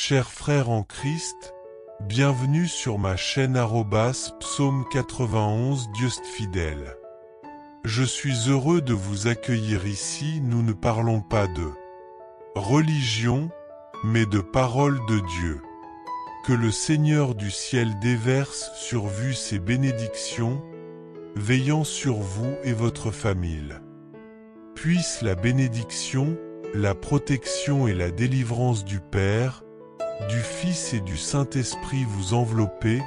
Chers frères en Christ, bienvenue sur ma chaîne Psaume 91 Dieu fidèle. Je suis heureux de vous accueillir ici. Nous ne parlons pas de religion, mais de parole de Dieu. Que le Seigneur du ciel déverse sur vous ses bénédictions, veillant sur vous et votre famille. Puisse la bénédiction, la protection et la délivrance du Père, du Fils et du Saint-Esprit vous envelopper,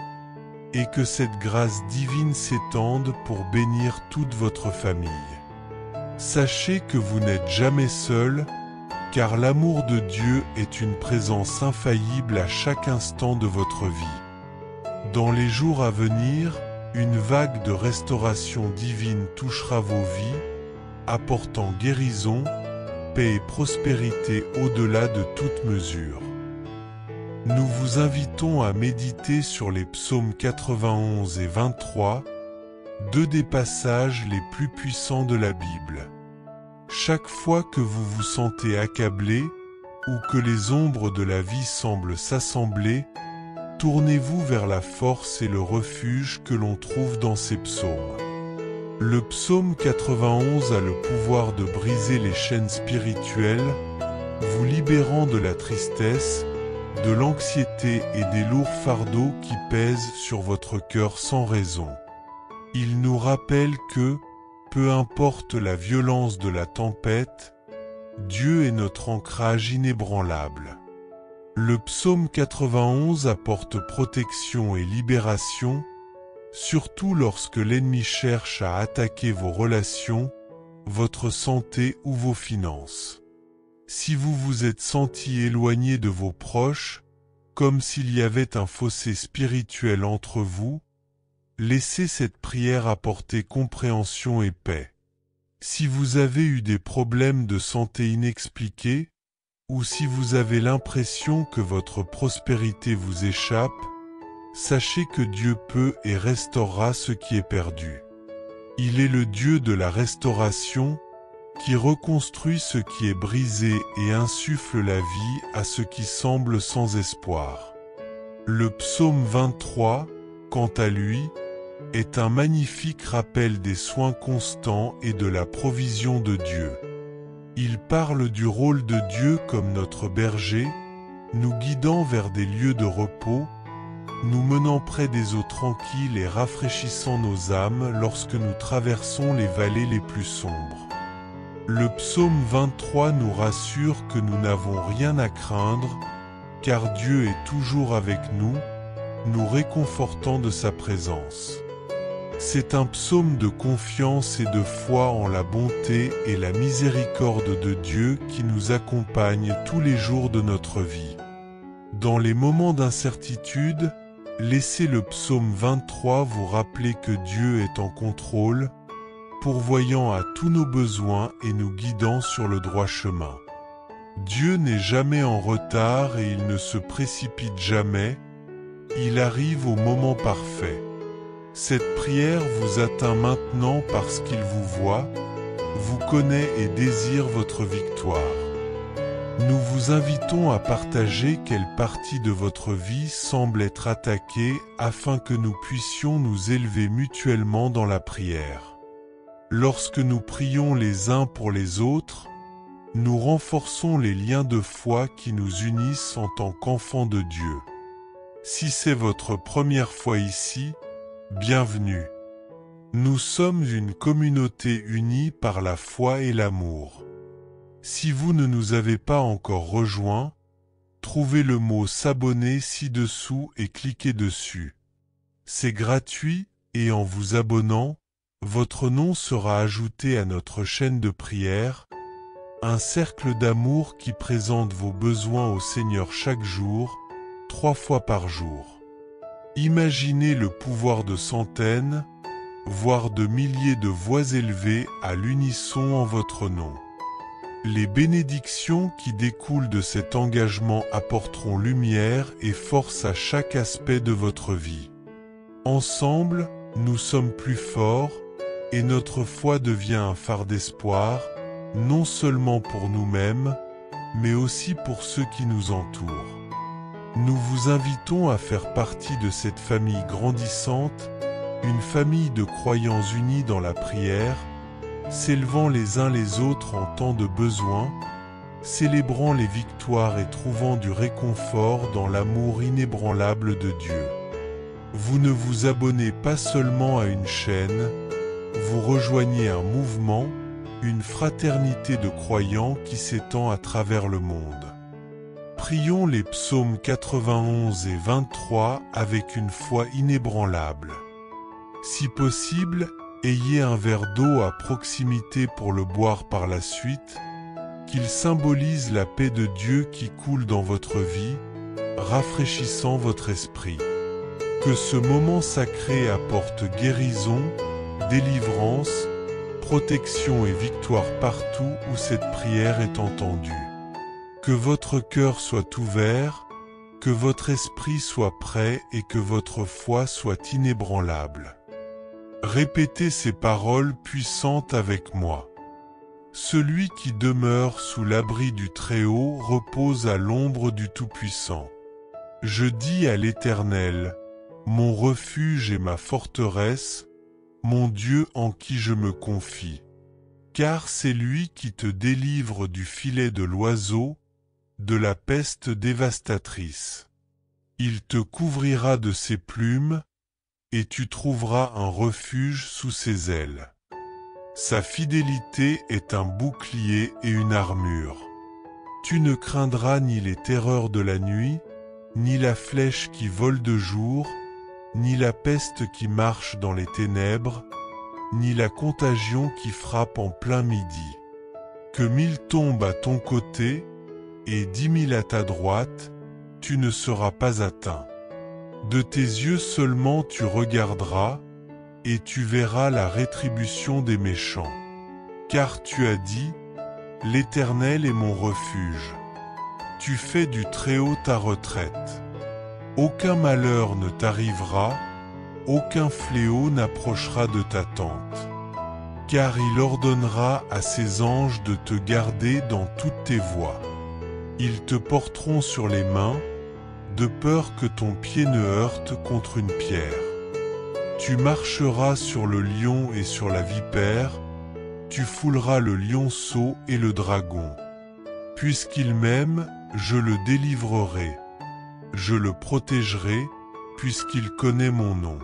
et que cette grâce divine s'étende pour bénir toute votre famille. Sachez que vous n'êtes jamais seul, car l'amour de Dieu est une présence infaillible à chaque instant de votre vie. Dans les jours à venir, une vague de restauration divine touchera vos vies, apportant guérison, paix et prospérité au-delà de toute mesure. Nous vous invitons à méditer sur les psaumes 91 et 23, deux des passages les plus puissants de la Bible. Chaque fois que vous vous sentez accablé, ou que les ombres de la vie semblent s'assembler, tournez-vous vers la force et le refuge que l'on trouve dans ces psaumes. Le psaume 91 a le pouvoir de briser les chaînes spirituelles, vous libérant de la tristesse, de l'anxiété et des lourds fardeaux qui pèsent sur votre cœur sans raison. Il nous rappelle que, peu importe la violence de la tempête, Dieu est notre ancrage inébranlable. Le psaume 91 apporte protection et libération, surtout lorsque l'ennemi cherche à attaquer vos relations, votre santé ou vos finances. Si vous vous êtes senti éloigné de vos proches, comme s'il y avait un fossé spirituel entre vous, laissez cette prière apporter compréhension et paix. Si vous avez eu des problèmes de santé inexpliqués, ou si vous avez l'impression que votre prospérité vous échappe, sachez que Dieu peut et restaurera ce qui est perdu. Il est le Dieu de la restauration, qui reconstruit ce qui est brisé et insuffle la vie à ce qui semble sans espoir. Le psaume 23, quant à lui, est un magnifique rappel des soins constants et de la provision de Dieu. Il parle du rôle de Dieu comme notre berger, nous guidant vers des lieux de repos, nous menant près des eaux tranquilles et rafraîchissant nos âmes lorsque nous traversons les vallées les plus sombres. Le psaume 23 nous rassure que nous n'avons rien à craindre, car Dieu est toujours avec nous, nous réconfortant de sa présence. C'est un psaume de confiance et de foi en la bonté et la miséricorde de Dieu qui nous accompagne tous les jours de notre vie. Dans les moments d'incertitude, laissez le psaume 23 vous rappeler que Dieu est en contrôle, pourvoyant à tous nos besoins et nous guidant sur le droit chemin. Dieu n'est jamais en retard et il ne se précipite jamais, il arrive au moment parfait. Cette prière vous atteint maintenant parce qu'il vous voit, vous connaît et désire votre victoire. Nous vous invitons à partager quelle partie de votre vie semble être attaquée afin que nous puissions nous élever mutuellement dans la prière. Lorsque nous prions les uns pour les autres, nous renforçons les liens de foi qui nous unissent en tant qu'enfants de Dieu. Si c'est votre première fois ici, bienvenue. Nous sommes une communauté unie par la foi et l'amour. Si vous ne nous avez pas encore rejoints, trouvez le mot s'abonner ci-dessous et cliquez dessus. C'est gratuit et en vous abonnant, votre nom sera ajouté à notre chaîne de prière, un cercle d'amour qui présente vos besoins au Seigneur chaque jour, 3 fois par jour. Imaginez le pouvoir de centaines, voire de milliers de voix élevées à l'unisson en votre nom. Les bénédictions qui découlent de cet engagement apporteront lumière et force à chaque aspect de votre vie. Ensemble, nous sommes plus forts, et notre foi devient un phare d'espoir, non seulement pour nous-mêmes, mais aussi pour ceux qui nous entourent. Nous vous invitons à faire partie de cette famille grandissante, une famille de croyants unis dans la prière, s'élevant les uns les autres en temps de besoin, célébrant les victoires et trouvant du réconfort dans l'amour inébranlable de Dieu. Vous ne vous abonnez pas seulement à une chaîne, vous rejoignez un mouvement, une fraternité de croyants qui s'étend à travers le monde. Prions les psaumes 91 et 23 avec une foi inébranlable. Si possible, ayez un verre d'eau à proximité pour le boire par la suite, qu'il symbolise la paix de Dieu qui coule dans votre vie, rafraîchissant votre esprit. Que ce moment sacré apporte guérison, délivrance, protection et victoire partout où cette prière est entendue. Que votre cœur soit ouvert, que votre esprit soit prêt et que votre foi soit inébranlable. Répétez ces paroles puissantes avec moi. Celui qui demeure sous l'abri du Très-Haut repose à l'ombre du Tout-Puissant. Je dis à l'Éternel, mon refuge et ma forteresse, mon Dieu en qui je me confie. Car c'est lui qui te délivre du filet de l'oiseau, de la peste dévastatrice. Il te couvrira de ses plumes, et tu trouveras un refuge sous ses ailes. Sa fidélité est un bouclier et une armure. Tu ne craindras ni les terreurs de la nuit, ni la flèche qui vole de jour, ni la peste qui marche dans les ténèbres, ni la contagion qui frappe en plein midi. Que 1000 tombent à ton côté, et 10 000 à ta droite, tu ne seras pas atteint. De tes yeux seulement tu regarderas, et tu verras la rétribution des méchants. Car tu as dit, l'Éternel est mon refuge. Tu fais du Très-Haut ta retraite. Aucun malheur ne t'arrivera, aucun fléau n'approchera de ta tente. Car il ordonnera à ses anges de te garder dans toutes tes voies. Ils te porteront sur les mains, de peur que ton pied ne heurte contre une pierre. Tu marcheras sur le lion et sur la vipère, tu fouleras le lionceau et le dragon. Puisqu'il m'aime, je le délivrerai. Je le protégerai, puisqu'il connaît mon nom.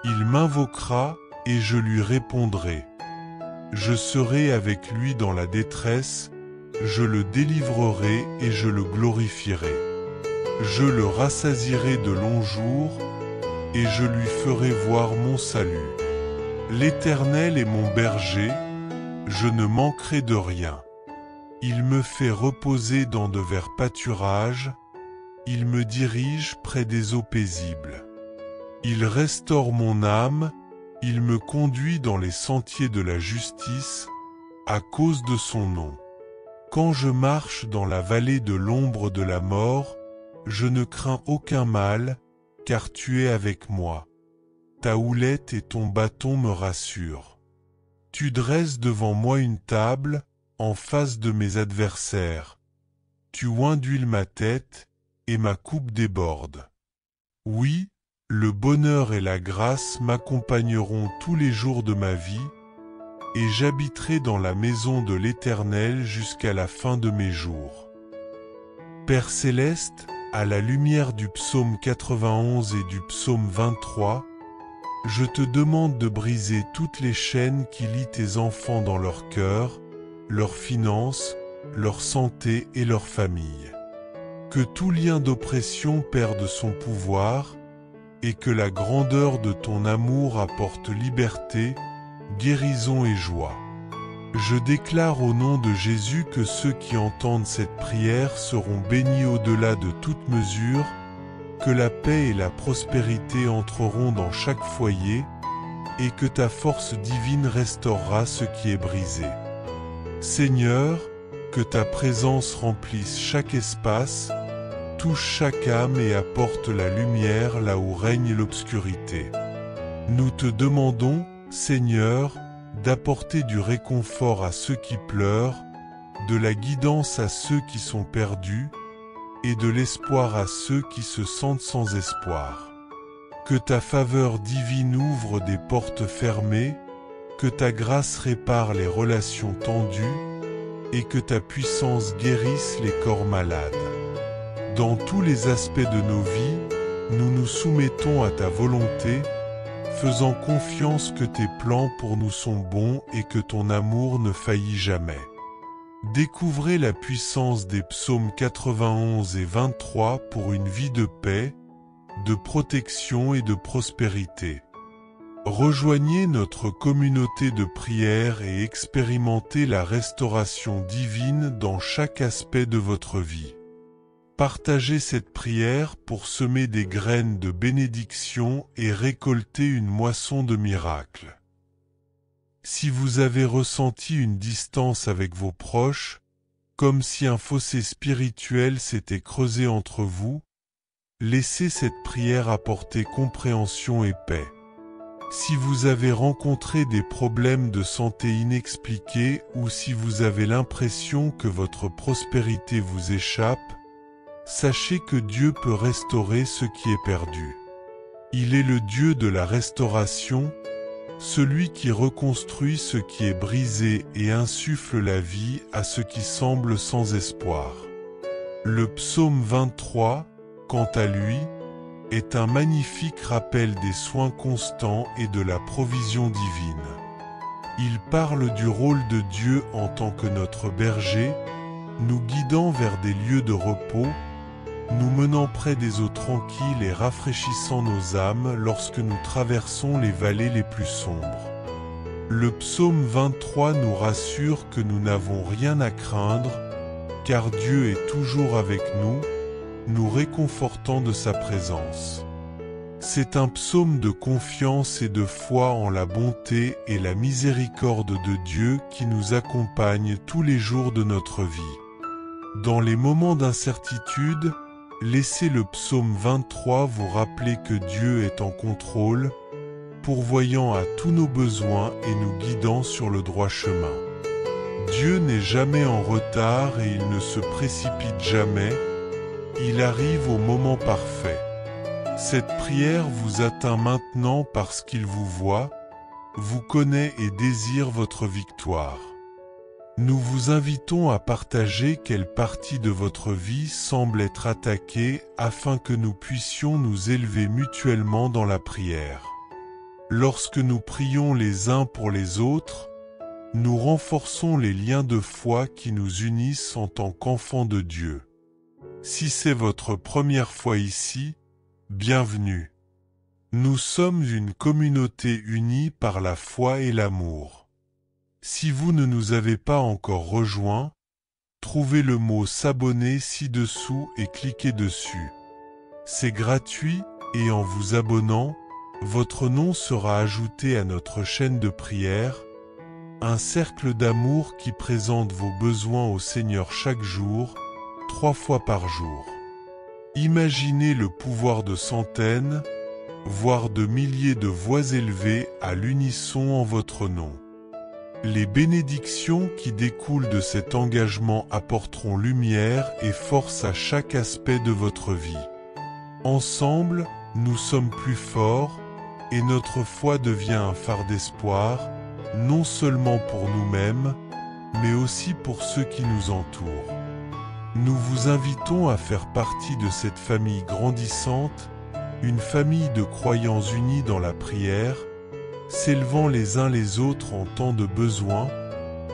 Il m'invoquera, et je lui répondrai. Je serai avec lui dans la détresse, je le délivrerai et je le glorifierai. Je le rassasierai de longs jours, et je lui ferai voir mon salut. L'Éternel est mon berger, je ne manquerai de rien. Il me fait reposer dans de verts pâturages, il me dirige près des eaux paisibles. Il restaure mon âme, il me conduit dans les sentiers de la justice, à cause de son nom. Quand je marche dans la vallée de l'ombre de la mort, je ne crains aucun mal, car tu es avec moi. Ta houlette et ton bâton me rassurent. Tu dresses devant moi une table, en face de mes adversaires. Tu oins d'huile ma tête, et ma coupe déborde. Oui, le bonheur et la grâce m'accompagneront tous les jours de ma vie, et j'habiterai dans la maison de l'Éternel jusqu'à la fin de mes jours. Père céleste, à la lumière du psaume 91 et du psaume 23, je te demande de briser toutes les chaînes qui lient tes enfants dans leur cœur, leurs finances, leur santé et leur famille. Que tout lien d'oppression perde son pouvoir, et que la grandeur de ton amour apporte liberté, guérison et joie. Je déclare au nom de Jésus que ceux qui entendent cette prière seront bénis au-delà de toute mesure, que la paix et la prospérité entreront dans chaque foyer, et que ta force divine restaurera ce qui est brisé. Seigneur, que ta présence remplisse chaque espace, touche chaque âme et apporte la lumière là où règne l'obscurité. Nous te demandons, Seigneur, d'apporter du réconfort à ceux qui pleurent, de la guidance à ceux qui sont perdus, et de l'espoir à ceux qui se sentent sans espoir. Que ta faveur divine ouvre des portes fermées, que ta grâce répare les relations tendues, et que ta puissance guérisse les corps malades. Dans tous les aspects de nos vies, nous nous soumettons à ta volonté, faisant confiance que tes plans pour nous sont bons et que ton amour ne faillit jamais. Découvrez la puissance des psaumes 91 et 23 pour une vie de paix, de protection et de prospérité. Rejoignez notre communauté de prière et expérimentez la restauration divine dans chaque aspect de votre vie. Partagez cette prière pour semer des graines de bénédiction et récolter une moisson de miracles. Si vous avez ressenti une distance avec vos proches, comme si un fossé spirituel s'était creusé entre vous, laissez cette prière apporter compréhension et paix. Si vous avez rencontré des problèmes de santé inexpliqués ou si vous avez l'impression que votre prospérité vous échappe, sachez que Dieu peut restaurer ce qui est perdu. Il est le Dieu de la restauration, celui qui reconstruit ce qui est brisé et insuffle la vie à ce qui semble sans espoir. Le psaume 23, quant à lui, est un magnifique rappel des soins constants et de la provision divine. Il parle du rôle de Dieu en tant que notre berger, nous guidant vers des lieux de repos, nous menant près des eaux tranquilles et rafraîchissant nos âmes lorsque nous traversons les vallées les plus sombres. Le psaume 23 nous rassure que nous n'avons rien à craindre, car Dieu est toujours avec nous, nous réconfortant de sa présence. C'est un psaume de confiance et de foi en la bonté et la miséricorde de Dieu qui nous accompagne tous les jours de notre vie. Dans les moments d'incertitude, laissez le psaume 23 vous rappeler que Dieu est en contrôle, pourvoyant à tous nos besoins et nous guidant sur le droit chemin. Dieu n'est jamais en retard et il ne se précipite jamais, il arrive au moment parfait. Cette prière vous atteint maintenant parce qu'il vous voit, vous connaît et désire votre victoire. Nous vous invitons à partager quelle partie de votre vie semble être attaquée afin que nous puissions nous élever mutuellement dans la prière. Lorsque nous prions les uns pour les autres, nous renforçons les liens de foi qui nous unissent en tant qu'enfants de Dieu. Si c'est votre première fois ici, bienvenue. Nous sommes une communauté unie par la foi et l'amour. Si vous ne nous avez pas encore rejoints, trouvez le mot s'abonner ci-dessous et cliquez dessus. C'est gratuit et en vous abonnant, votre nom sera ajouté à notre chaîne de prière, un cercle d'amour qui présente vos besoins au Seigneur chaque jour, 3 fois par jour. Imaginez le pouvoir de centaines, voire de milliers de voix élevées à l'unisson en votre nom. Les bénédictions qui découlent de cet engagement apporteront lumière et force à chaque aspect de votre vie. Ensemble, nous sommes plus forts et notre foi devient un phare d'espoir, non seulement pour nous-mêmes, mais aussi pour ceux qui nous entourent. Nous vous invitons à faire partie de cette famille grandissante, une famille de croyants unis dans la prière, s'élevant les uns les autres en temps de besoin,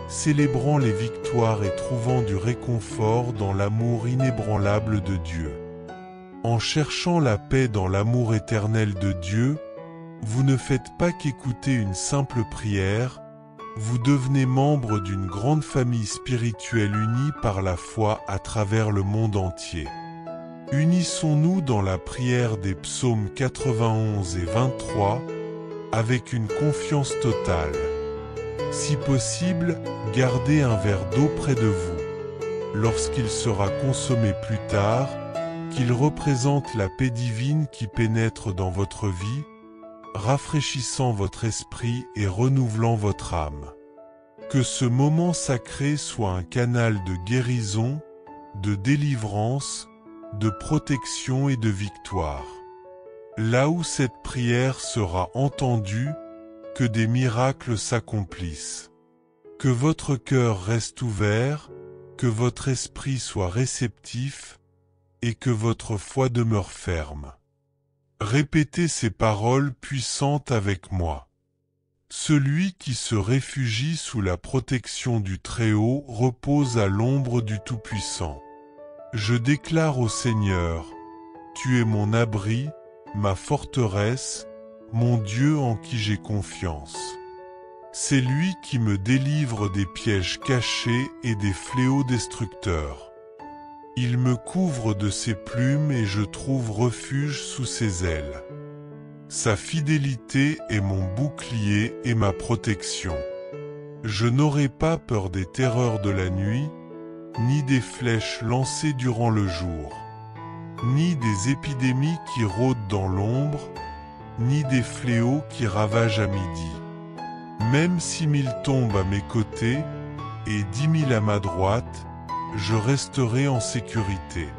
célébrant les victoires et trouvant du réconfort dans l'amour inébranlable de Dieu. En cherchant la paix dans l'amour éternel de Dieu, vous ne faites pas qu'écouter une simple prière, vous devenez membre d'une grande famille spirituelle unie par la foi à travers le monde entier. Unissons-nous dans la prière des psaumes 91 et 23, avec une confiance totale. Si possible, gardez un verre d'eau près de vous. Lorsqu'il sera consommé plus tard, qu'il représente la paix divine qui pénètre dans votre vie, rafraîchissant votre esprit et renouvelant votre âme. Que ce moment sacré soit un canal de guérison, de délivrance, de protection et de victoire. Là où cette prière sera entendue, que des miracles s'accomplissent. Que votre cœur reste ouvert, que votre esprit soit réceptif, et que votre foi demeure ferme. Répétez ces paroles puissantes avec moi. Celui qui se réfugie sous la protection du Très-Haut repose à l'ombre du Tout-Puissant. Je déclare au Seigneur, tu es mon abri, ma forteresse, mon Dieu en qui j'ai confiance. C'est lui qui me délivre des pièges cachés et des fléaux destructeurs. Il me couvre de ses plumes et je trouve refuge sous ses ailes. Sa fidélité est mon bouclier et ma protection. Je n'aurai pas peur des terreurs de la nuit, ni des flèches lancées durant le jour, ni des épidémies qui rôdent dans l'ombre, ni des fléaux qui ravagent à midi. Même 6 000 tombent à mes côtés et 10 000 à ma droite, je resterai en sécurité.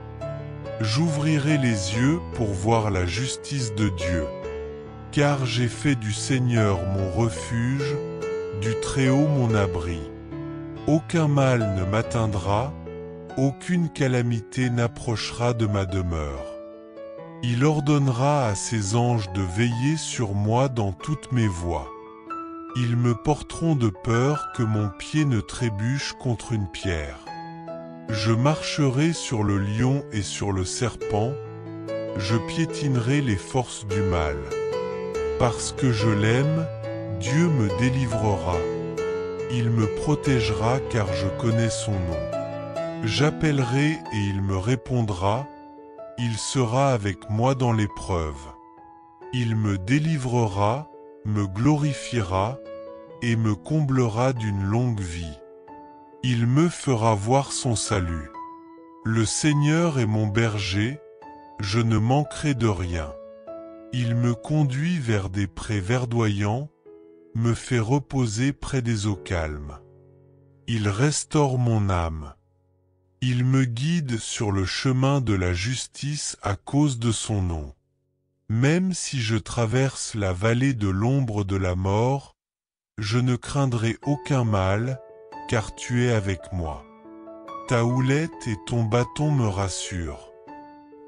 J'ouvrirai les yeux pour voir la justice de Dieu. Car j'ai fait du Seigneur mon refuge, du Très-Haut mon abri. Aucun mal ne m'atteindra, aucune calamité n'approchera de ma demeure. Il ordonnera à ses anges de veiller sur moi dans toutes mes voies. Ils me porteront de peur que mon pied ne trébuche contre une pierre. Je marcherai sur le lion et sur le serpent, je piétinerai les forces du mal. Parce que je l'aime, Dieu me délivrera. Il me protégera car je connais son nom. J'appellerai et il me répondra, il sera avec moi dans l'épreuve. Il me délivrera, me glorifiera et me comblera d'une longue vie. Il me fera voir son salut. Le Seigneur est mon berger, je ne manquerai de rien. Il me conduit vers des prés verdoyants, me fait reposer près des eaux calmes. Il restaure mon âme. Il me guide sur le chemin de la justice à cause de son nom. Même si je traverse la vallée de l'ombre de la mort, je ne craindrai aucun mal, car tu es avec moi. Ta houlette et ton bâton me rassurent.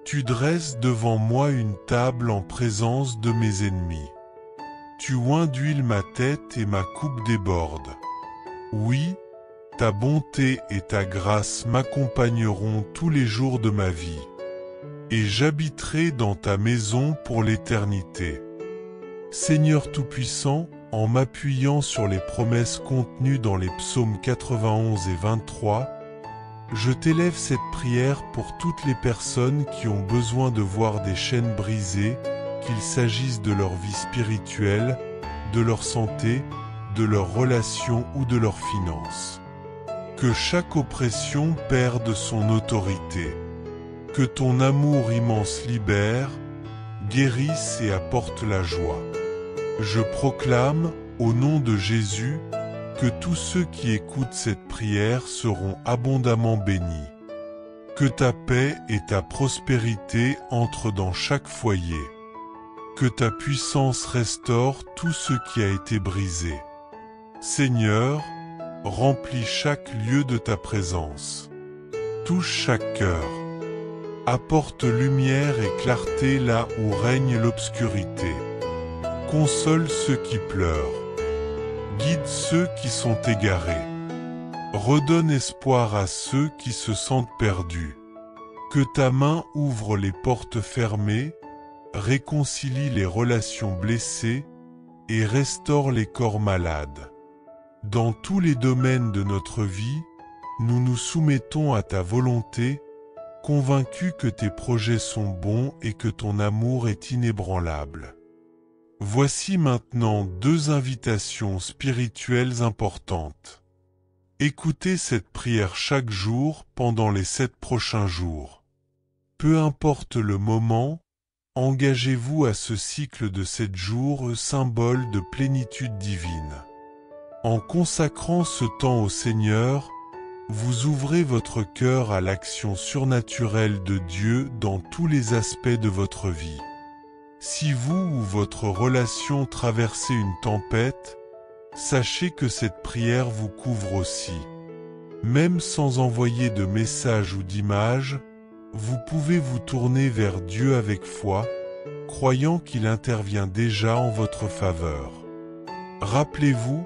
Tu dresses devant moi une table en présence de mes ennemis. Tu oins d'huile ma tête et ma coupe déborde. Oui, ta bonté et ta grâce m'accompagneront tous les jours de ma vie. Et j'habiterai dans ta maison pour l'éternité. Seigneur Tout-Puissant, en m'appuyant sur les promesses contenues dans les psaumes 91 et 23, je t'élève cette prière pour toutes les personnes qui ont besoin de voir des chaînes brisées, qu'il s'agisse de leur vie spirituelle, de leur santé, de leurs relations ou de leurs finances. Que chaque oppression perde son autorité. Que ton amour immense libère, guérisse et apporte la joie. Je proclame, au nom de Jésus, que tous ceux qui écoutent cette prière seront abondamment bénis. Que ta paix et ta prospérité entrent dans chaque foyer. Que ta puissance restaure tout ce qui a été brisé. Seigneur, remplis chaque lieu de ta présence. Touche chaque cœur. Apporte lumière et clarté là où règne l'obscurité. Console ceux qui pleurent. Guide ceux qui sont égarés. Redonne espoir à ceux qui se sentent perdus. Que ta main ouvre les portes fermées, réconcilie les relations blessées et restaure les corps malades. Dans tous les domaines de notre vie, nous nous soumettons à ta volonté, convaincus que tes projets sont bons et que ton amour est inébranlable. Voici maintenant 2 invitations spirituelles importantes. Écoutez cette prière chaque jour pendant les 7 prochains jours. Peu importe le moment, engagez-vous à ce cycle de 7 jours, symbole de plénitude divine. En consacrant ce temps au Seigneur, vous ouvrez votre cœur à l'action surnaturelle de Dieu dans tous les aspects de votre vie. Si vous ou votre relation traversez une tempête, sachez que cette prière vous couvre aussi. Même sans envoyer de message ou d'image, vous pouvez vous tourner vers Dieu avec foi, croyant qu'il intervient déjà en votre faveur. Rappelez-vous,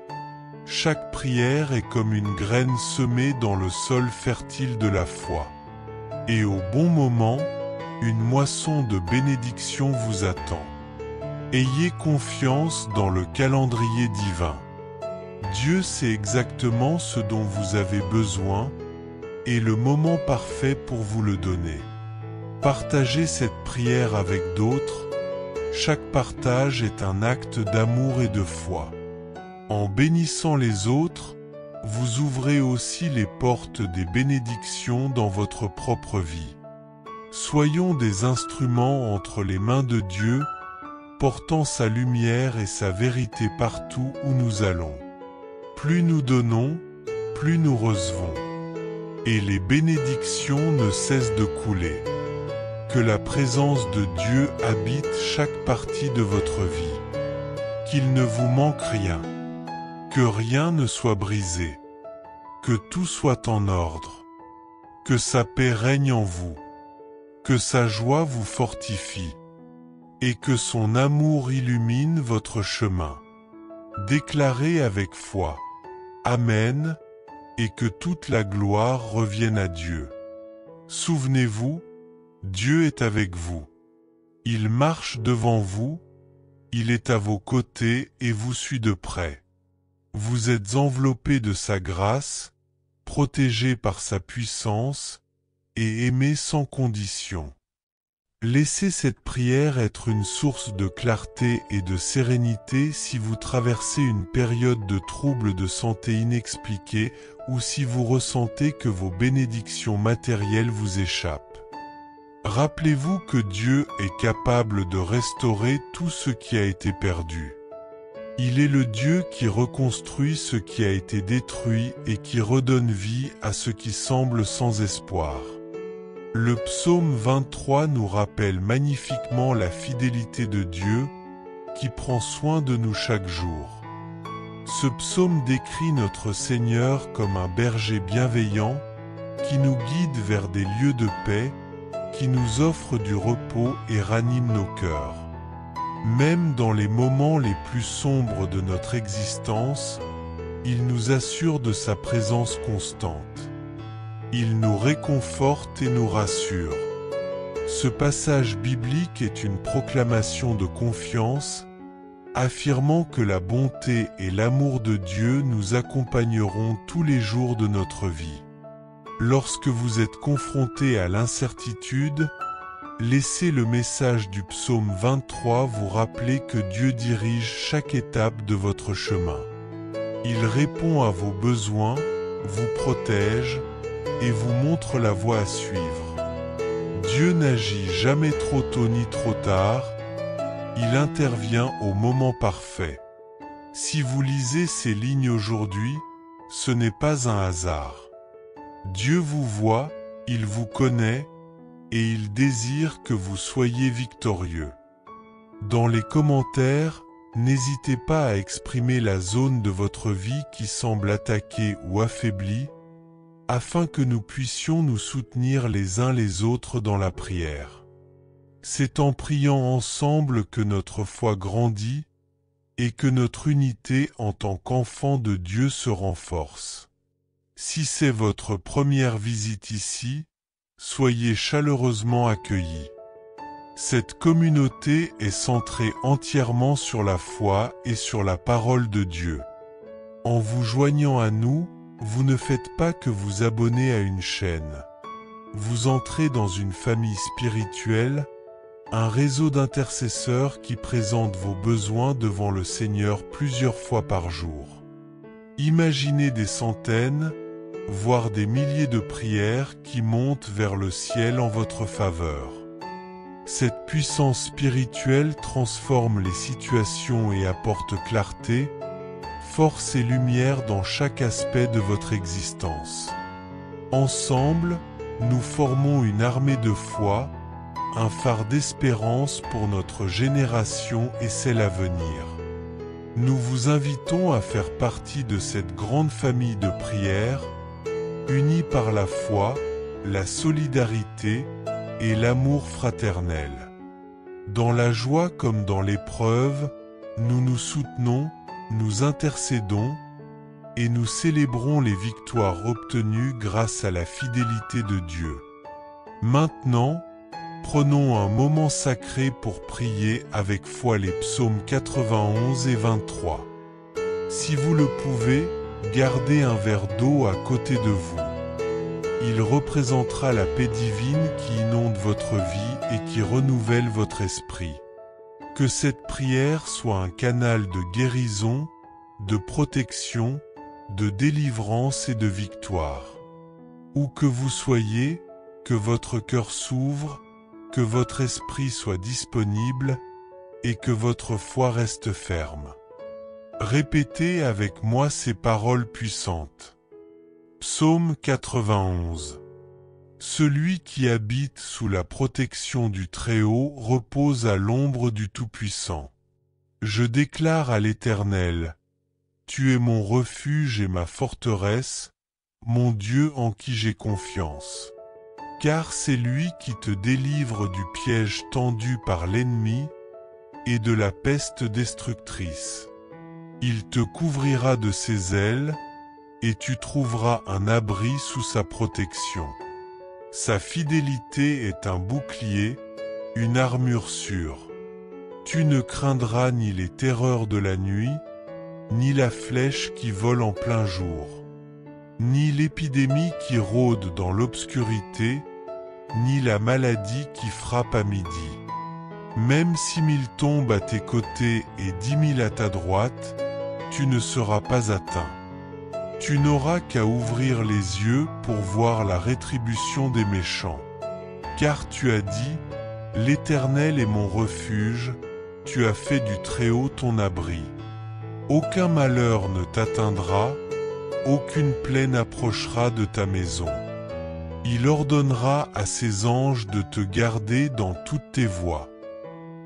chaque prière est comme une graine semée dans le sol fertile de la foi. Et au bon moment, une moisson de bénédiction vous attend. Ayez confiance dans le calendrier divin. Dieu sait exactement ce dont vous avez besoin et le moment parfait pour vous le donner. Partagez cette prière avec d'autres. Chaque partage est un acte d'amour et de foi. En bénissant les autres, vous ouvrez aussi les portes des bénédictions dans votre propre vie. Soyons des instruments entre les mains de Dieu, portant sa lumière et sa vérité partout où nous allons. Plus nous donnons, plus nous recevons. Et les bénédictions ne cessent de couler. Que la présence de Dieu habite chaque partie de votre vie. Qu'il ne vous manque rien. Que rien ne soit brisé. Que tout soit en ordre. Que sa paix règne en vous. Que sa joie vous fortifie. Et que son amour illumine votre chemin. Déclarez avec foi. Amen. Et que toute la gloire revienne à Dieu. Souvenez-vous, Dieu est avec vous. Il marche devant vous, il est à vos côtés et vous suit de près. Vous êtes enveloppés de sa grâce, protégés par sa puissance et aimés sans condition. Laissez cette prière être une source de clarté et de sérénité si vous traversez une période de troubles de santé inexpliqués ou si vous ressentez que vos bénédictions matérielles vous échappent. Rappelez-vous que Dieu est capable de restaurer tout ce qui a été perdu. Il est le Dieu qui reconstruit ce qui a été détruit et qui redonne vie à ce qui semble sans espoir. Le psaume 23 nous rappelle magnifiquement la fidélité de Dieu qui prend soin de nous chaque jour. Ce psaume décrit notre Seigneur comme un berger bienveillant qui nous guide vers des lieux de paix, qui nous offre du repos et ranime nos cœurs. Même dans les moments les plus sombres de notre existence, il nous assure de sa présence constante. Il nous réconforte et nous rassure. Ce passage biblique est une proclamation de confiance, affirmant que la bonté et l'amour de Dieu nous accompagneront tous les jours de notre vie. Lorsque vous êtes confronté à l'incertitude, laissez le message du psaume 23 vous rappeler que Dieu dirige chaque étape de votre chemin. Il répond à vos besoins, vous protège et vous montre la voie à suivre. Dieu n'agit jamais trop tôt ni trop tard, il intervient au moment parfait. Si vous lisez ces lignes aujourd'hui, ce n'est pas un hasard. Dieu vous voit, il vous connaît, et il désire que vous soyez victorieux. Dans les commentaires, n'hésitez pas à exprimer la zone de votre vie qui semble attaquée ou affaiblie, afin que nous puissions nous soutenir les uns les autres dans la prière. C'est en priant ensemble que notre foi grandit et que notre unité en tant qu'enfants de Dieu se renforce. Si c'est votre première visite ici, soyez chaleureusement accueillis. Cette communauté est centrée entièrement sur la foi et sur la parole de Dieu. En vous joignant à nous, vous ne faites pas que vous abonner à une chaîne. Vous entrez dans une famille spirituelle, un réseau d'intercesseurs qui présentent vos besoins devant le Seigneur plusieurs fois par jour. Imaginez des centaines, voire des milliers de prières qui montent vers le ciel en votre faveur. Cette puissance spirituelle transforme les situations et apporte clarté, force et lumière dans chaque aspect de votre existence. Ensemble, nous formons une armée de foi, un phare d'espérance pour notre génération et celle à venir. Nous vous invitons à faire partie de cette grande famille de prière, unie par la foi, la solidarité et l'amour fraternel. Dans la joie comme dans l'épreuve, nous nous soutenons, nous intercédons et nous célébrons les victoires obtenues grâce à la fidélité de Dieu. Maintenant, prenons un moment sacré pour prier avec foi les psaumes 91 et 23. Si vous le pouvez, gardez un verre d'eau à côté de vous. Il représentera la paix divine qui inonde votre vie et qui renouvelle votre esprit. Que cette prière soit un canal de guérison, de protection, de délivrance et de victoire. Où que vous soyez, que votre cœur s'ouvre, que votre esprit soit disponible et que votre foi reste ferme. Répétez avec moi ces paroles puissantes. Psaume 91. Celui qui habite sous la protection du Très-Haut repose à l'ombre du Tout-Puissant. Je déclare à l'Éternel: Tu es mon refuge et ma forteresse, mon Dieu en qui j'ai confiance. Car c'est lui qui te délivre du piège tendu par l'ennemi et de la peste destructrice. Il te couvrira de ses ailes, et tu trouveras un abri sous sa protection. Sa fidélité est un bouclier, une armure sûre. Tu ne craindras ni les terreurs de la nuit, ni la flèche qui vole en plein jour, ni l'épidémie qui rôde dans l'obscurité, ni la maladie qui frappe à midi. Même 6 000 tombent à tes côtés et 10 000 à ta droite, tu ne seras pas atteint. Tu n'auras qu'à ouvrir les yeux pour voir la rétribution des méchants. Car tu as dit: L'Éternel est mon refuge, tu as fait du Très-Haut ton abri. Aucun malheur ne t'atteindra, aucune plaie n'approchera de ta maison. Il ordonnera à ses anges de te garder dans toutes tes voies.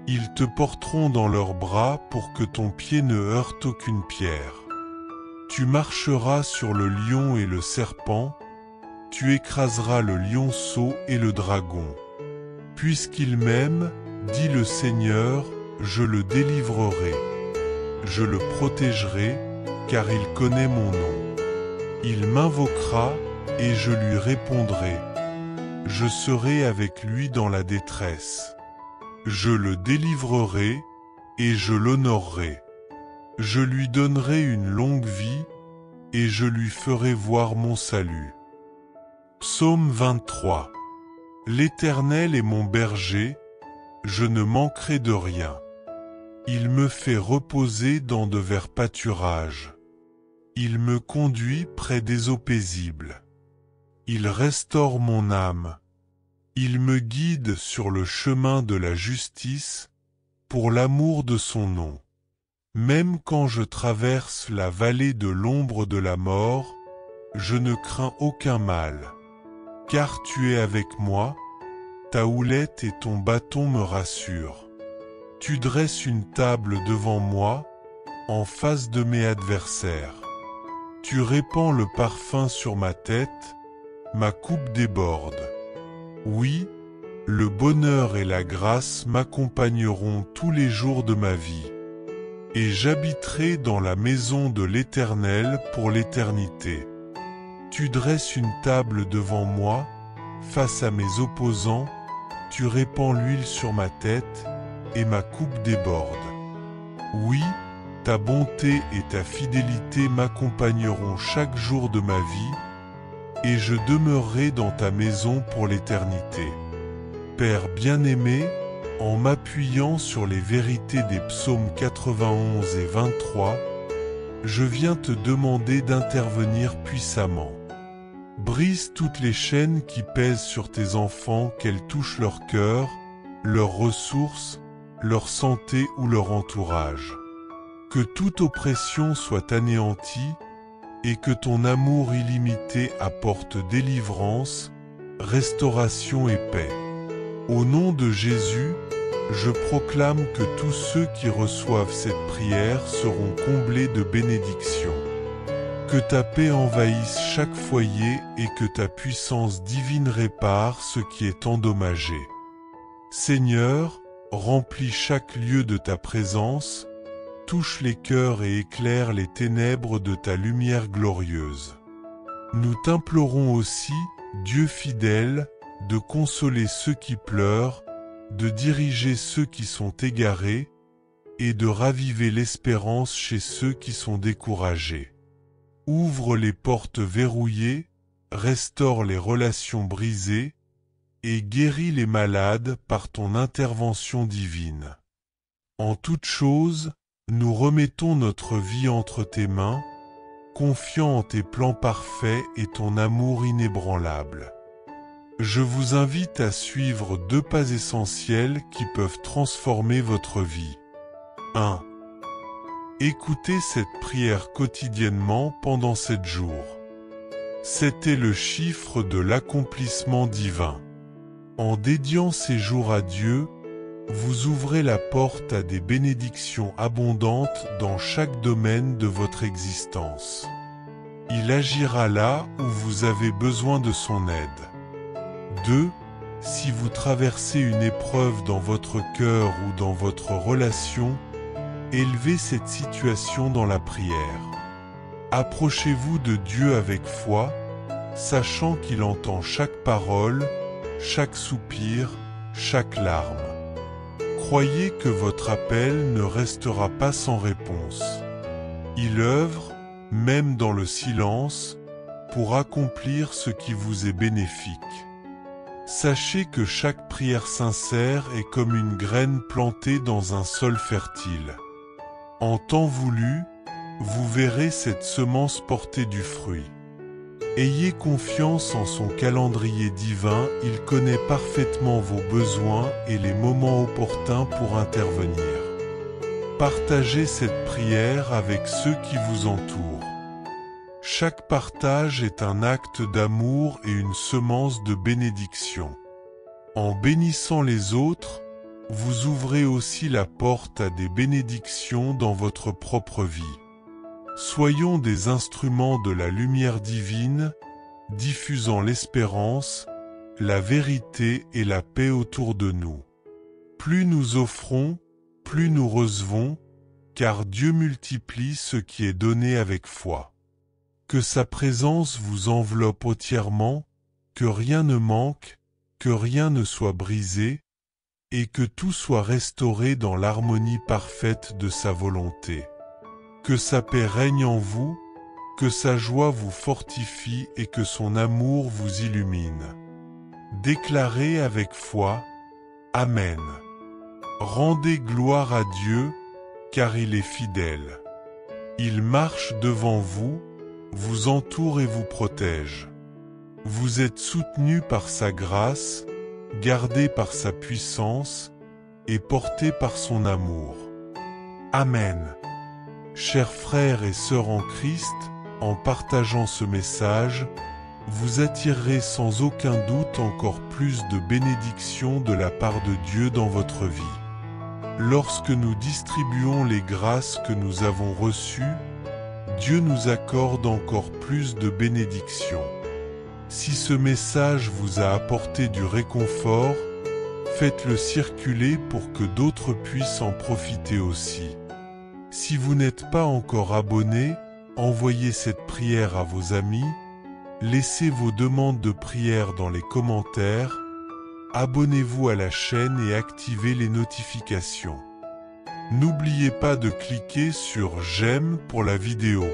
Ils te porteront dans leurs bras pour que ton pied ne heurte aucune pierre. Tu marcheras sur le lion et le serpent, tu écraseras le lionceau et le dragon. Puisqu'il m'aime, dit le Seigneur, je le délivrerai. Je le protégerai, car il connaît mon nom. Il m'invoquera, et je lui répondrai. Je serai avec lui dans la détresse. Je le délivrerai, et je l'honorerai. Je lui donnerai une longue vie, et je lui ferai voir mon salut. Psaume 23. L'Éternel est mon berger, je ne manquerai de rien. Il me fait reposer dans de verts pâturages. Il me conduit près des eaux paisibles. Il restaure mon âme. Il me guide sur le chemin de la justice, pour l'amour de son nom. Même quand je traverse la vallée de l'ombre de la mort, je ne crains aucun mal. Car tu es avec moi, ta houlette et ton bâton me rassurent. Tu dresses une table devant moi, en face de mes adversaires. Tu répands le parfum sur ma tête, ma coupe déborde. Oui, le bonheur et la grâce m'accompagneront tous les jours de ma vie. Et j'habiterai dans la maison de l'Éternel pour l'éternité. Tu dresses une table devant moi, face à mes opposants, tu répands l'huile sur ma tête, et ma coupe déborde. Oui, ta bonté et ta fidélité m'accompagneront chaque jour de ma vie, et je demeurerai dans ta maison pour l'éternité. Père bien-aimé, en m'appuyant sur les vérités des psaumes 91 et 23, je viens te demander d'intervenir puissamment. Brise toutes les chaînes qui pèsent sur tes enfants, qu'elles touchent leur cœur, leurs ressources, leur santé ou leur entourage. Que toute oppression soit anéantie, et que ton amour illimité apporte délivrance, restauration et paix. Au nom de Jésus, je proclame que tous ceux qui reçoivent cette prière seront comblés de bénédictions. Que ta paix envahisse chaque foyer et que ta puissance divine répare ce qui est endommagé. Seigneur, remplis chaque lieu de ta présence, touche les cœurs et éclaire les ténèbres de ta lumière glorieuse. Nous t'implorons aussi, Dieu fidèle, de consoler ceux qui pleurent, de diriger ceux qui sont égarés, et de raviver l'espérance chez ceux qui sont découragés. Ouvre les portes verrouillées, restaure les relations brisées, et guéris les malades par ton intervention divine. En toute chose, nous remettons notre vie entre tes mains, confiant en tes plans parfaits et ton amour inébranlable. Je vous invite à suivre 2 pas essentiels qui peuvent transformer votre vie. 1. Écoutez cette prière quotidiennement pendant 7 jours. C'était le chiffre de l'accomplissement divin. En dédiant ces jours à Dieu, vous ouvrez la porte à des bénédictions abondantes dans chaque domaine de votre existence. Il agira là où vous avez besoin de son aide. 2. Si vous traversez une épreuve dans votre cœur ou dans votre relation, élevez cette situation dans la prière. Approchez-vous de Dieu avec foi, sachant qu'il entend chaque parole, chaque soupir, chaque larme. Croyez que votre appel ne restera pas sans réponse. Il œuvre, même dans le silence, pour accomplir ce qui vous est bénéfique. Sachez que chaque prière sincère est comme une graine plantée dans un sol fertile. En temps voulu, vous verrez cette semence porter du fruit. Ayez confiance en son calendrier divin, il connaît parfaitement vos besoins et les moments opportuns pour intervenir. Partagez cette prière avec ceux qui vous entourent. Chaque partage est un acte d'amour et une semence de bénédiction. En bénissant les autres, vous ouvrez aussi la porte à des bénédictions dans votre propre vie. Soyons des instruments de la lumière divine, diffusant l'espérance, la vérité et la paix autour de nous. Plus nous offrons, plus nous recevons, car Dieu multiplie ce qui est donné avec foi. Que sa présence vous enveloppe entièrement, que rien ne manque, que rien ne soit brisé, et que tout soit restauré dans l'harmonie parfaite de sa volonté. Que sa paix règne en vous, que sa joie vous fortifie et que son amour vous illumine. Déclarez avec foi, Amen. Rendez gloire à Dieu, car il est fidèle. Il marche devant vous, vous entoure et vous protège. Vous êtes soutenu par sa grâce, gardé par sa puissance et porté par son amour. Amen. Chers frères et sœurs en Christ, en partageant ce message, vous attirerez sans aucun doute encore plus de bénédictions de la part de Dieu dans votre vie. Lorsque nous distribuons les grâces que nous avons reçues, Dieu nous accorde encore plus de bénédictions. Si ce message vous a apporté du réconfort, faites-le circuler pour que d'autres puissent en profiter aussi. Si vous n'êtes pas encore abonné, envoyez cette prière à vos amis, laissez vos demandes de prière dans les commentaires, abonnez-vous à la chaîne et activez les notifications. N'oubliez pas de cliquer sur « J'aime » pour la vidéo.